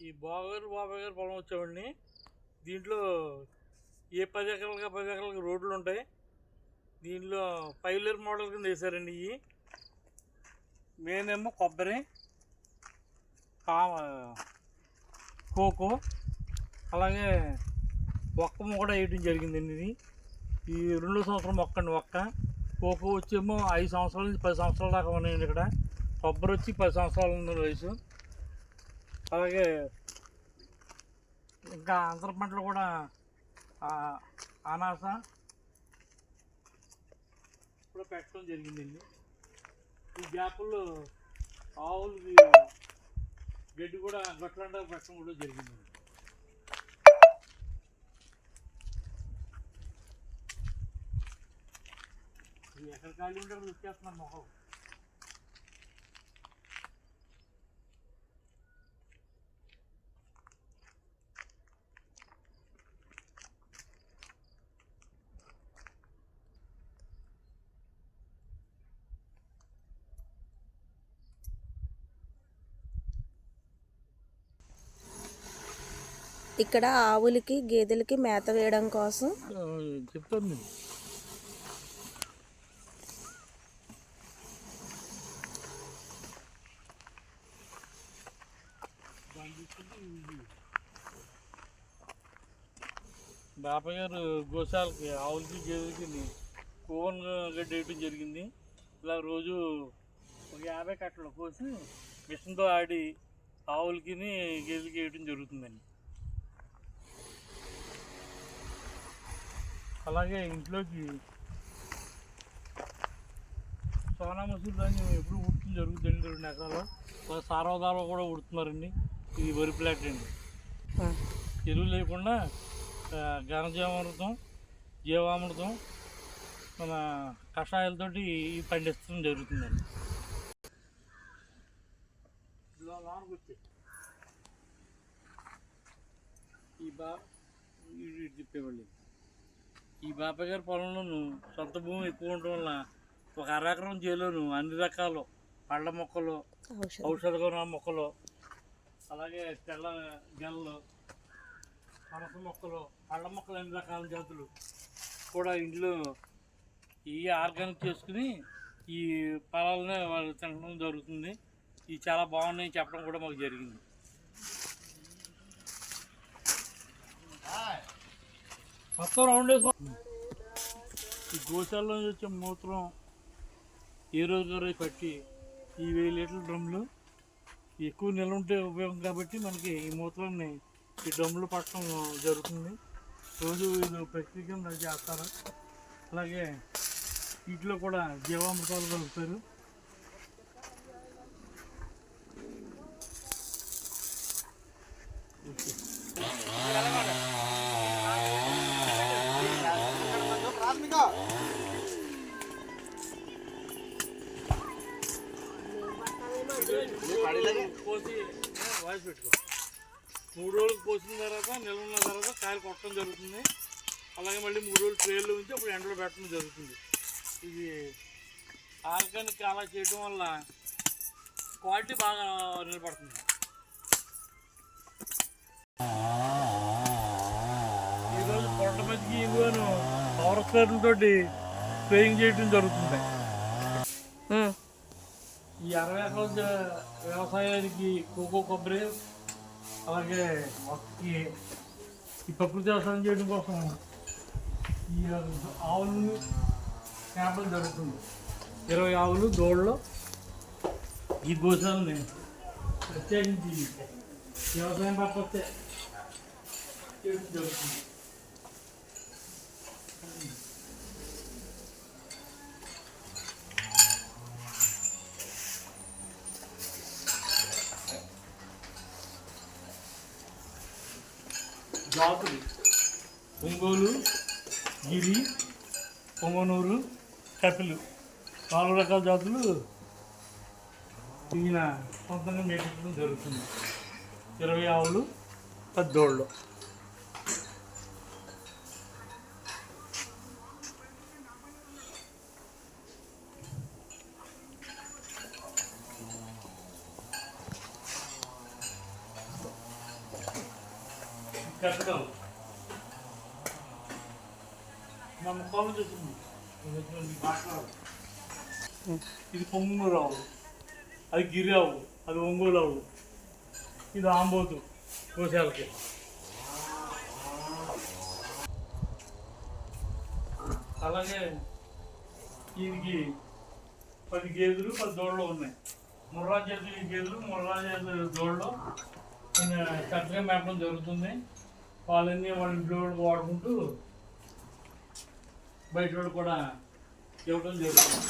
ఈ బాబాయ్ గారు పొలం వచ్చేవాడిని. దీంట్లో ఏ 10 ఎకరాలుగా 10 ఎకరాలకి రోడ్లు ఉంటాయి. దీనిలో 5 లేయర్ మోడల్ కింద వేసారండి. ఇవి మెయిన్ ఏమో కొబ్బరి, కోకో, అలాగే ఒక్క కూడా వేయడం జరిగిందండి. ఇది 2వ సంవత్సరం మొక్క అండి. ఒక్క కోకో వచ్చేమో 5 సంవత్సరాల నుంచి 10 సంవత్సరాల దాకా ఉన్నాయండి. ఇక్కడ కొబ్బరి వచ్చి 10 సంవత్సరాలు ఉంది వయసు. అలాగే ఇంకా అంతర పంటలు కూడా అనాస కూడా పెట్టడం జరిగిందండి. ఈ గ్యాపుల్లో ఆవులకి గడ్డి కూడా గట్లండా పెట్టడం కూడా జరిగిందండి. ఇది ఎక్కడ ఖాళీ ఉంటే అక్కడ వచ్చేస్తున్నారు మొక్కలు. ఇక్కడ ఆవులకి గేదెలకి మేత వేయడం కోసం చెప్తాను. బాబాయ్ గారు గోశాలకి ఆవులకి గేదెలకి కోవన్ గడ్డి వేయటం జరిగింది. ఇలా రోజు ఒక 50 కట్టలు కోసి మిషన్తో ఆడి ఆవులకి గేదెలకి వేయటం జరుగుతుందండి. అలాగే ఇంట్లోకి సోనా మసూరి ధాన్యం ఎప్పుడు ఉడటం జరుగుతుందండి. 2 ఎకరాలు సార్వదాలో కూడా ఉడుతున్నారండి. ఇది వరి ప్లాట్ అండి. ఎరువు లేకుండా ఘనజీవామృతం, జీవామృతం, మన కషాయాలతోటి పండించడం జరుగుతుందండి. చెప్పేవాళ్ళు ఈ బాబాయ్ గారి పొలంలోను సొంత భూమి ఎక్కువ ఉండడం వల్ల ఒక 1/2 ఎకరం చేలోను అన్ని రకాలు పళ్ళ మొక్కలు, ఔషధ గుణ మొక్కలు, అలాగే తెల్ల గెలలు, పనస మొక్కలు, పళ్ళ మొక్కలు, అన్ని రకాల జాతులు కూడా ఇంట్లో ఈ ఆర్గానిక్ చేసుకుని ఈ పొలాలనే వాళ్ళు తినడం జరుగుతుంది. ఇవి చాలా బాగున్నాయి చెప్పడం కూడా మాకు జరిగింది. మొత్తం రౌండ్ వేసుకో. ఈ గోశాలలో వచ్చే మూత్రం ఏ రోజు పట్టి ఈ 1000 లీటర్ల డ్రమ్లు ఎక్కువ నిల్వ ఉంటే ఉపయోగం కాబట్టి మనకి ఈ మూత్రాన్ని ఈ డ్రమ్లు పట్టడం జరుగుతుంది. రోజు వీళ్ళు ప్రత్యేకంగా చేస్తారు. అలాగే వీటిలో కూడా జీవామృతాలు కలుపుతారు. పోసి వాయిస్ పెట్టుకో. 3 రోజులు పోసిన తర్వాత నిల్వ ఉన్న తర్వాత కాయలు కొట్టడం జరుగుతుంది. అలాగే మళ్ళీ 3 రోజులు ట్రేల్లో ఉంచి అప్పుడు ఎండలో పెట్టడం జరుగుతుంది. ఇది ఆర్గానిక్ అలా చేయడం వల్ల క్వాలిటీ బాగా నిలబడుతుంది. ఈరోజు పొట్ట మధ్యకి ఇదిగోను పవర్ స్ప్రేలతో స్ప్రేయింగ్ చేయడం జరుగుతుంది. ఈ 60 ఎకరాల వ్యవసాయానికి కోకో, కొబ్బరి, అలాగే ఈ ప్రకృతి వ్యవసాయం చేయడం కోసం ఈ ఆవులను మేపడం జరుగుతుంది. 20 ఆవులు దోళ్ళలో ఈ గోశాలని ప్రత్యేకించి వ్యవసాయం పర్పస్ చేయడం జరుగుతుంది. జాతులు ఒంగోలు, గిరి, పొంగనూరు, కపిలు 4 రకాల జాతులు ఈయన సొంతంగా మేపించడం జరుగుతుంది. 20 ఆవులు, 10 దోళ్ళు. చెక్కలు మా ముఖాలు చెప్తుంది మాట్లాడు. ఇది పొంగూరు ఆవు, అది గిరి ఆవు, అది ఒంగోలు ఆవు, ఇది ఆంబోతు గోశాలకి. అలాగే దీనికి 10 గేదెలు 10 దోళ్ళు ఉన్నాయి. ముర్రా చేతి గేదెలు ముర్రా చేతి దోళ్ళు నేను చక్కగా మేపడం జరుగుతుంది. వాళ్ళన్నీ వాళ్ళ ఇంట్లో వాడుకుంటూ బయట వాళ్ళు కూడా ఇవ్వడం జరుగుతుంది.